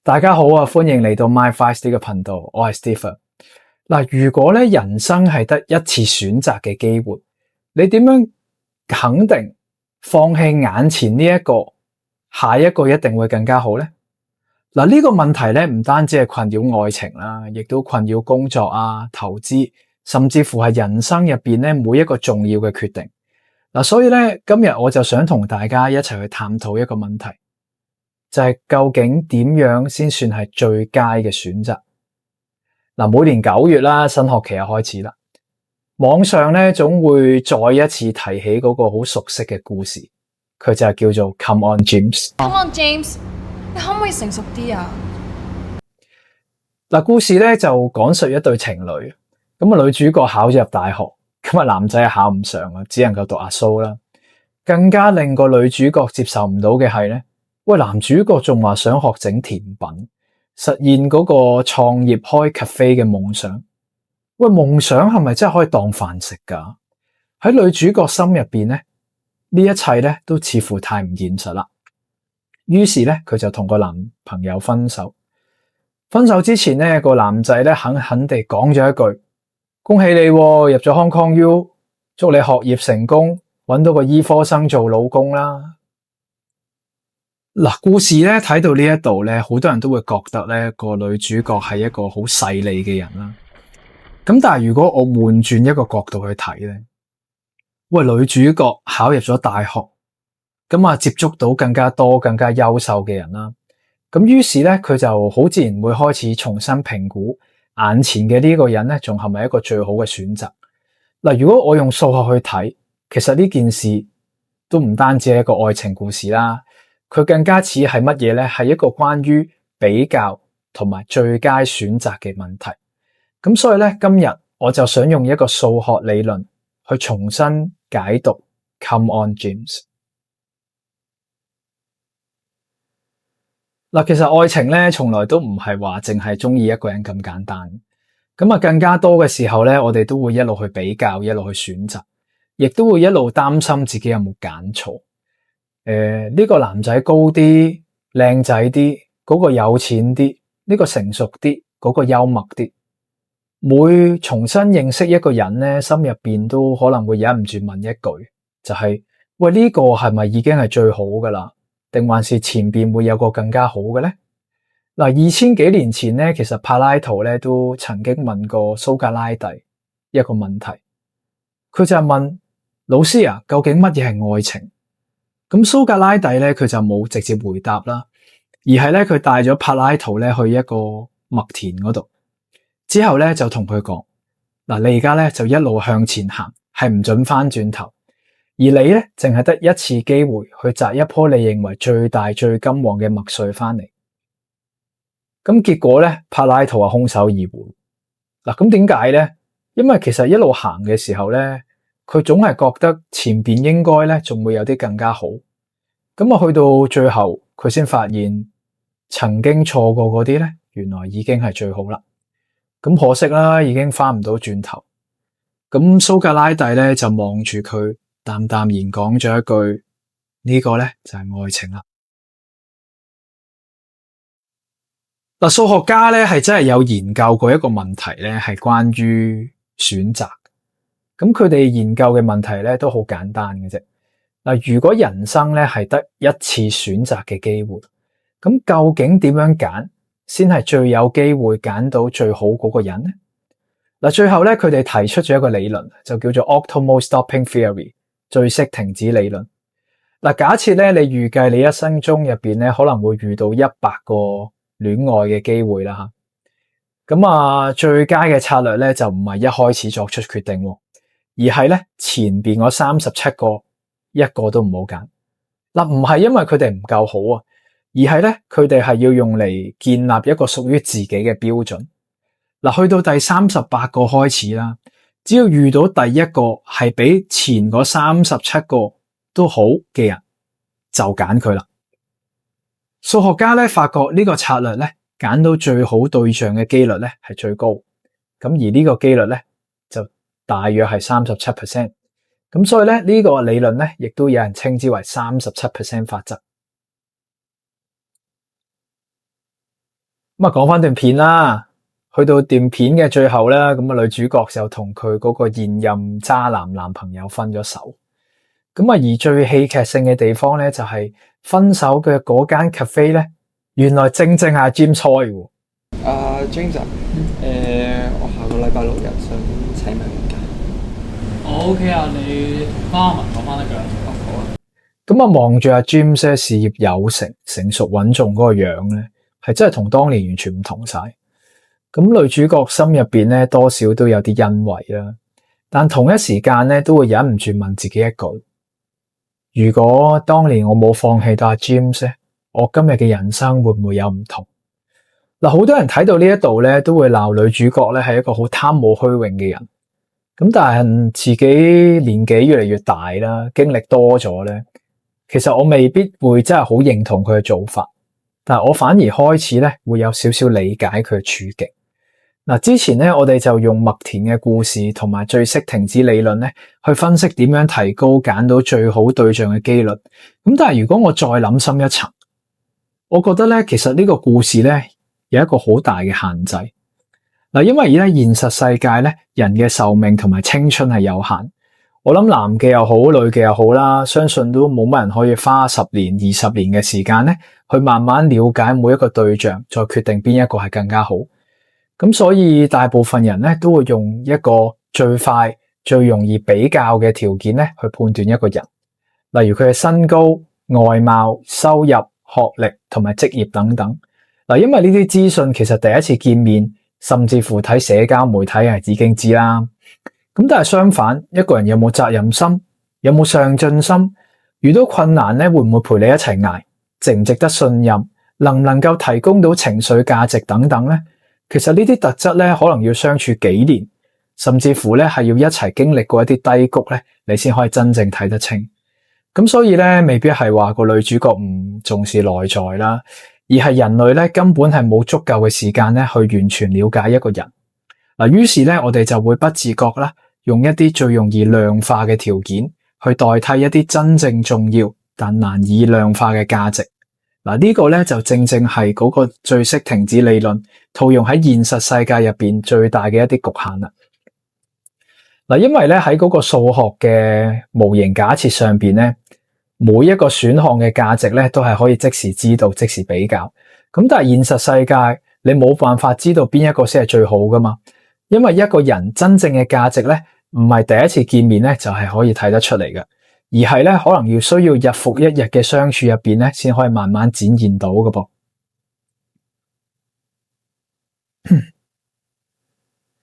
大家好啊，歡迎嚟到 MyFive 呢個頻道，我係 Stephen。如果咧人生係得一次選擇嘅機會，你點樣肯定放棄眼前呢一個，下一個一定會更加好呢？呢個問題咧唔單止係困擾愛情啦，亦都困擾工作啊、投資，甚至乎係人生入邊咧每一個重要嘅決定。所以咧今日我就想同大家一齊去探討一個問題。就係究竟點樣先算係最佳嘅選擇？每年9月啦，新學期又開始啦。網上咧總會再一次提起嗰個好熟悉嘅故事，佢就係叫做 Come on James。Come on James，你可唔可以成熟啲啊？故事咧就講述一對情侶，咁女主角考咗入大學，咁男仔考唔上啊，只能夠讀阿蘇啦。更加令個女主角接受唔到嘅係咧。男主角仲話想學整甜品，實現嗰個創業開 cafe 嘅夢想。夢想係咪真係可以當飯食噶？喺女主角心入邊咧，呢一切咧都似乎太唔現實啦。於是咧，佢就同個男朋友分手。分手之前咧，個男仔咧狠狠地講咗一句：恭喜你入咗 Hong Kong U， 祝你學業成功，搵到個醫科生做老公啦。故事咧睇到呢一度咧，好多人都會覺得咧個女主角係一個好勢利嘅人啦。咁但係如果我換轉一個角度去睇咧，女主角考入咗大學，咁接觸到更加多更加優秀嘅人啦。咁於是咧佢就好自然會開始重新評估眼前嘅呢個人咧，仲係咪一個最好嘅選擇？如果我用數學去睇，其實呢件事都唔單止係一個愛情故事啦。佢更加似係乜嘢咧？係一個關於比較同埋最佳選擇嘅問題。咁所以咧，今日我就想用一個數學理論去重新解讀 Come on James。其實愛情咧，從來都唔係話淨係中意一個人咁簡單。更加多嘅時候咧，我哋都會一路去比較，一路去選擇，亦都會一路擔心自己有冇揀錯。呢個男仔高啲，靚仔啲，嗰個有錢啲，呢個成熟啲，嗰個幽默啲。每重新認識一個人咧，心入邊都可能會忍唔住問一句，就係呢個係咪已經係最好噶啦？定還是前邊會有個更加好嘅咧？2000幾年前咧，其實柏拉圖咧都曾經問過蘇格拉底一個問題，佢就係問老師啊，究竟乜嘢係愛情？咁蘇格拉底咧，佢就冇直接回答啦，而係咧佢帶咗柏拉圖咧去一個麥田嗰度，之後咧就同佢講：你而家咧就一路向前行，係唔准翻轉頭，而你咧淨係得一次機會去摘一棵你認為最大最金黃嘅麥穗翻嚟。咁結果咧，柏拉圖係空手而回。咁點解咧？因為其實一路行嘅時候咧，佢總係覺得前邊應該咧仲會有啲更加好，去到最後佢先發現曾經錯過嗰啲咧，原來已經係最好啦。咁可惜啦，已經翻唔到轉頭。咁蘇格拉底咧就望住佢，淡淡然講咗一句：呢個咧就係愛情啦。數學家咧係真係有研究過一個問題咧，係關於選擇。咁佢哋研究嘅問題咧都好簡單嘅啫。如果人生咧係得一次選擇嘅機會，咁究竟點樣揀先係最有機會揀到最好嗰個人呢？最後咧佢哋提出咗一個理論，就叫做 Optimal Stopping Theory， 最適停止理論。假設咧你預計你一生中入邊咧可能會遇到100個戀愛嘅機會啦吓，咁最佳嘅策略咧就唔係一開始作出決定，而係咧前邊嗰37個一個都唔好揀。唔係因為佢哋唔夠好啊，而係咧佢哋係要用嚟建立一個屬於自己嘅標準。去到第38個開始啦，只要遇到第一個係比前嗰37個都好嘅人，就揀佢啦。數學家咧發覺呢個策略咧揀到最好對象嘅機率咧係最高，咁而呢個機率咧就大約係37%，咁所以咧呢個理論咧亦都有人稱之為37%法則。咁啊，講翻段片啦，去到段片嘅最後咧，咁啊女主角就同佢嗰個現任渣男男朋友分咗手。咁啊，而最戲劇性嘅地方咧，就係分手嘅嗰間 cafe 咧，原來正正係 James 開喎。James，我下個禮拜6日想請你假。我 OK 啊，你同花文講翻得㗎。好啊。咁啊，望住阿 James 咧事業有成、成熟穩重嗰個樣咧，係真係同當年完全唔同晒。咁女主角心入邊咧，多少都有啲欣慰啦，但同一時間咧，都會忍唔住問自己一句：如果當年我冇放棄到阿 James 咧，我今日嘅人生會唔會有唔同？嗱，好多人睇到呢一度咧，都會鬧女主角咧係一個好貪慕虛榮嘅人。咁但係自己年紀越嚟越大啦，經歷多咗咧，其實我未必會真係好認同佢嘅做法，但係我反而開始咧會有少少理解佢嘅處境。嗱，之前咧我哋就用麥田嘅故事同埋最識停止理論咧去分析點樣提高揀到最好對象嘅機率。咁但係如果我再諗深一層，我覺得咧其實呢個故事咧有一個好大嘅限制。嗱，因為咧現實世界咧人嘅壽命同埋青春係有限。我諗男嘅又好，女嘅又好啦，相信都冇乜人可以花10年、20年嘅時間咧去慢慢了解每一個對象，再決定邊一個係更加好。咁所以大部分人咧都會用一個最快、最容易比較嘅條件咧去判斷一個人，例如佢嘅身高、外貌、收入、學歷同埋職業等等。嗱，因為呢啲資訊其實第一次見面，甚至乎睇社交媒體係已經知啦。咁但係相反，一個人有冇責任心，有冇上進心，遇到困難咧會唔會陪你一齊捱，值唔值得信任，能唔能夠提供到情緒價值等等咧？其實呢啲特質咧，可能要相處幾年，甚至乎咧係要一齊經歷過一啲低谷咧，你先可以真正睇得清。咁所以咧，未必係話個女主角唔重視內在啦，而係人類咧根本係冇足夠嘅時間咧去完全了解一個人。嗱，於是咧我哋就會不自覺啦，用一啲最容易量化嘅條件去代替一啲真正重要但難以量化嘅價值。嗱，呢個咧就正正係嗰個最識停止理論套用喺現實世界入邊最大嘅一啲局限啦。嗱，因為咧喺嗰個數學嘅模型假設上邊咧，每一個選項嘅價值咧都係可以即時知道、即時比較。咁但係現實世界你冇辦法知道邊一個先係最好噶嘛？因為一個人真正嘅價值咧，唔係第一次見面咧就係可以睇得出嚟嘅，而係咧可能要需要日復一日嘅相處入邊咧，先可以慢慢展現到嘅噃。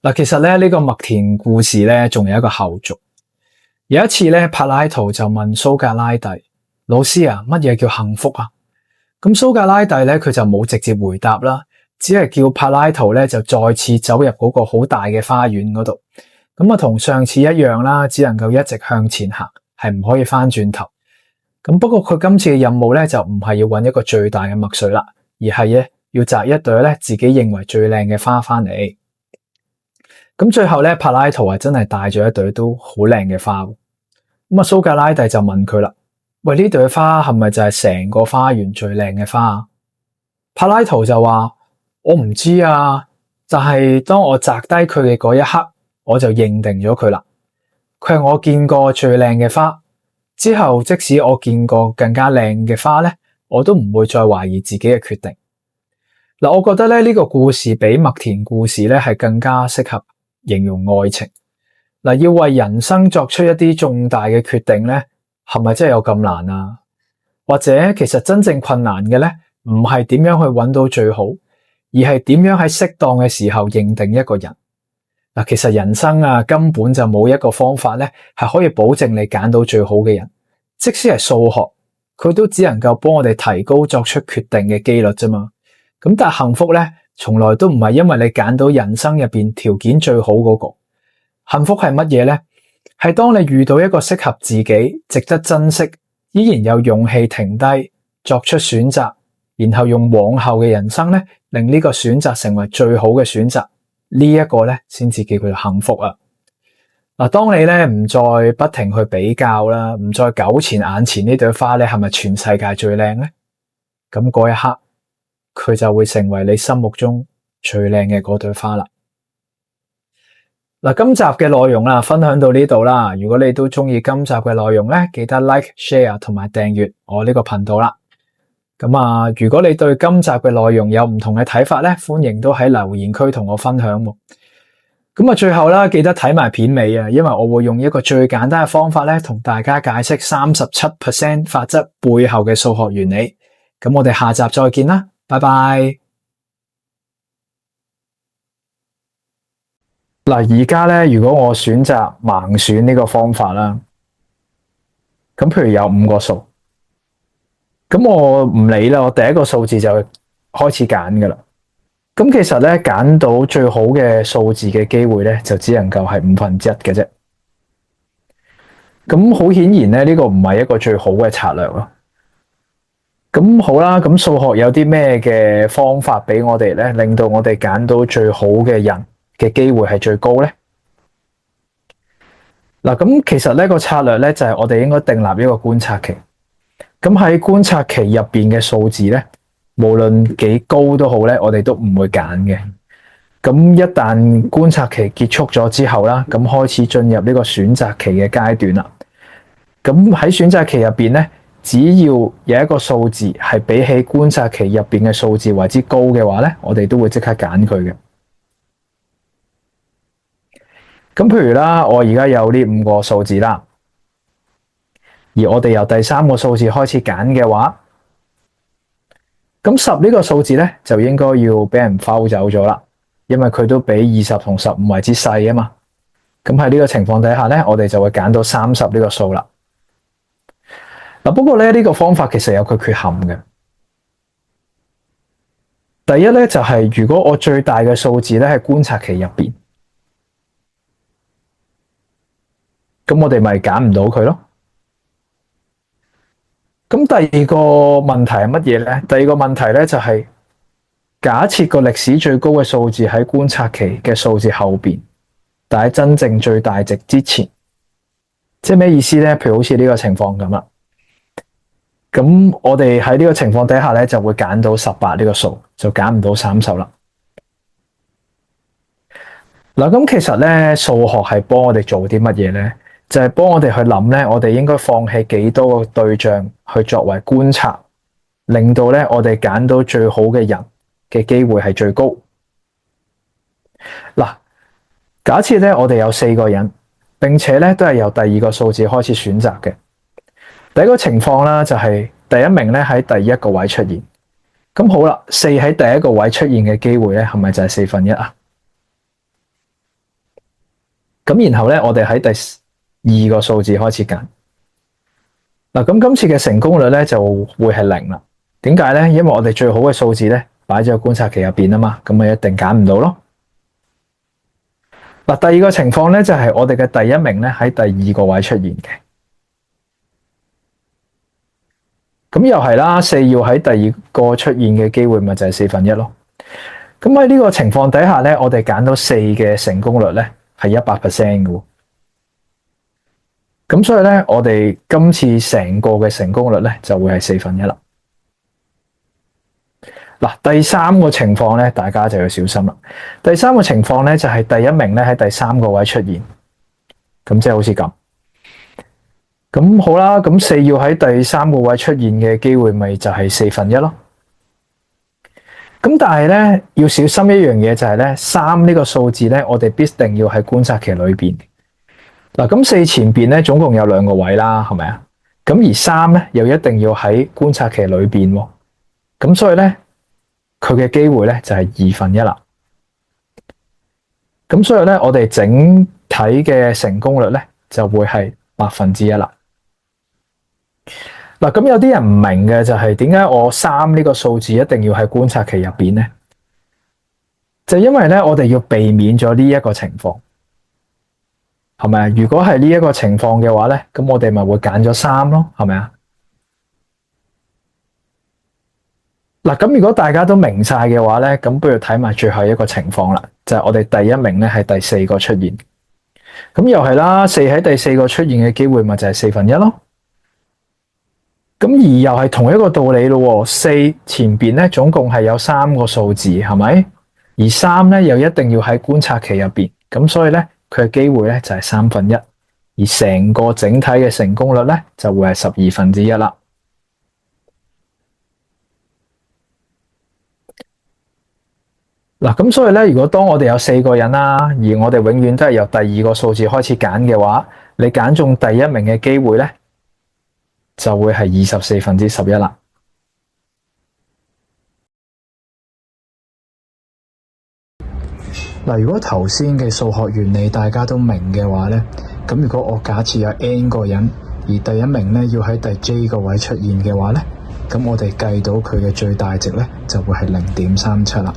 嗱，其實咧呢個麥田故事咧仲有一個後續。有一次咧，柏拉圖就問蘇格拉底：老師啊，乜嘢叫幸福啊？咁蘇格拉底咧佢就冇直接回答啦，只係叫柏拉圖咧就再次走入嗰個好大嘅花園嗰度。咁啊，同上次一樣啦，只能夠一直向前行，係唔可以翻轉頭。咁不過佢今次嘅任務咧就唔係要揾一個最大嘅麥穗啦，而係咧要摘一朵咧自己認為最靚嘅花翻嚟。咁最後咧，柏拉圖係真係帶咗一朵都好靚嘅花。咁啊，蘇格拉底就問佢啦：喂，呢朵花係咪就係成個花園最靚嘅花啊？柏拉圖就話：我唔知啊，就係當我摘低佢嘅嗰一刻，我就認定咗佢啦。佢係我見過最靚嘅花。之後即使我見過更加靚嘅花咧，我都唔會再懷疑自己嘅決定。嗱，我覺得咧呢個故事比麥田故事咧係更加適合形容愛情。嗱，要為人生作出一啲重大嘅決定咧，係咪真係有咁難啊？或者其實真正困難嘅咧，唔係點樣去揾到最好，而係點樣喺適當嘅時候認定一個人。嗱，其實人生啊，根本就冇一個方法咧，係可以保證你揀到最好嘅人。即使係數學，佢都只能夠幫我哋提高作出決定嘅機率啫嘛。咁但係幸福咧，從來都唔係因為你揀到人生入邊條件最好嗰個。幸福係乜嘢咧？係當你遇到一個適合自己、值得珍惜，依然有勇氣停低，作出選擇，然後用往後嘅人生咧，令呢個選擇成為最好嘅選擇。呢一個咧，先至叫佢幸福啊！嗱，當你咧唔再不停去比較啦，唔再糾纏眼前呢朵花咧係咪全世界最靚咧？咁嗰一刻，佢就會成為你心目中最靚嘅嗰朵花啦。嗱，今集嘅內容啦，分享到呢度啦。如果你都中意今集嘅內容咧，記得 like、share 同埋訂閱我呢個頻道啦。咁如果你對今集嘅內容有唔同嘅睇法咧，歡迎都喺留言區同我分享。咁最後啦，記得睇埋片尾啊，因為我會用一個最簡單嘅方法咧，同大家解釋37% 法則背後嘅數學原理。咁我哋下集再見啦，拜拜。嗱，而家咧，如果我選擇盲選呢個方法啦，咁譬如有5個數，咁我唔理啦，我第一個數字就開始揀噶啦。咁其實咧，揀到最好嘅數字嘅機會咧，就只能夠係1/5嘅啫。咁好顯然咧，呢個唔係一個最好嘅策略咯。咁好啦，咁數學有啲咩嘅方法俾我哋咧，令到我哋揀到最好嘅人嘅機會係最高咧？嗱，咁其實呢個策略咧，就係我哋應該訂立一個觀察期。咁喺觀察期入邊嘅數字咧，無論幾高都好咧，我哋都唔會揀嘅。咁一旦觀察期結束咗之後啦，咁開始進入呢個選擇期嘅階段啦。咁喺選擇期入邊咧，只要有一個數字係比起觀察期入邊嘅數字為之高嘅話咧，我哋都會即刻揀佢嘅。咁譬如啦，我而家有呢5個數字啦，而我哋由第3個數字開始揀嘅話，咁10呢個數字咧就應該要俾人拋走咗啦，因為佢都比20同15為之細啊嘛。咁喺呢個情況底下咧，我哋就會揀到30呢個數啦。嗱，不過咧呢個方法其實有佢缺陷嘅。第一咧就係如果我最大嘅數字咧喺觀察期入邊，咁我哋咪揀唔到佢咯。咁第二個問題係乜嘢咧？第二個問題咧就係假設個歷史最高嘅數字喺觀察期嘅數字後邊，但係真正最大值之前，即係咩意思咧？譬如好似呢個情況咁啦。咁我哋喺呢個情況底下咧，就會揀到18呢個數，就揀唔到30啦。嗱，咁其實咧，數學係幫我哋做啲乜嘢咧？就係幫我哋去諗咧，我哋應該放棄幾多個對象去作為觀察，令到咧我哋揀到最好嘅人嘅機會係最高。嗱，假設咧我哋有4個人，並且咧都係由第2個數字開始選擇嘅。第一個情況啦，就係第1名咧喺第1個位出現。咁好啦，4喺第1個位出現嘅機會咧，係咪就係1/4啊？咁然後咧，我哋喺第2個數字開始揀。嗱，咁今次嘅成功率咧就會係0啦。點解咧？因為我哋最好嘅數字咧擺咗喺觀察期入邊啊嘛，咁咪一定揀唔到咯。嗱，第2個情況咧就係我哋嘅第1名咧喺第2個位出現嘅。咁又係啦，4要喺第2個出現嘅機會咪就係1/4咯。咁喺呢個情況底下咧，我哋揀到4嘅成功率咧係100% 嘅。咁所以咧，我哋今次成個嘅成功率咧就會係1/4啦。嗱，第3個情況咧，大家就要小心啦。第3個情況咧就係第1名咧喺第3個位出現，咁即係好似咁。咁好啦，咁4要喺第3個位出現嘅機會咪就係1/4咯。咁但係咧要小心一樣嘢就係咧3呢個數字咧，我哋必定要喺觀察期裏邊。嗱，咁4前邊咧總共有2個位啦，係咪啊？咁而3咧又一定要喺觀察期裏邊喎。咁所以咧佢嘅機會咧就係1/2啦。咁所以咧我哋整體嘅成功率咧就會係1%啦。嗱，咁有啲人唔明嘅就係點解我3呢個數字一定要喺觀察期入邊咧？就因為咧我哋要避免咗呢一個情況，係咪啊？如果係呢一個情況嘅話咧，咁我哋咪會揀咗3咯，係咪啊？嗱，咁如果大家都明晒嘅話咧，咁不如睇埋最後一個情況啦，就係我哋第1名咧係第4個出現，咁又係啦，4喺第4個出現嘅機會咪就係1/4咯。咁而又係同一個道理咯，四前邊咧總共係有3個數字，係咪？而3咧又一定要喺觀察期入邊，咁所以咧佢嘅機會咧就係1/3，而成個整體嘅成功率咧就會係1/12啦。嗱，咁所以咧，如果當我哋有4個人啦，而我哋永遠都係由第2個數字開始揀嘅話，你揀中第1名嘅機會咧，就會係24/11啦。嗱，如果頭先嘅數學原理大家都明嘅話咧，咁如果我假設有 n 個人，而第1名咧要喺第 j 個位出現嘅話咧，咁我哋計到佢嘅最大值咧就會係0.37啦。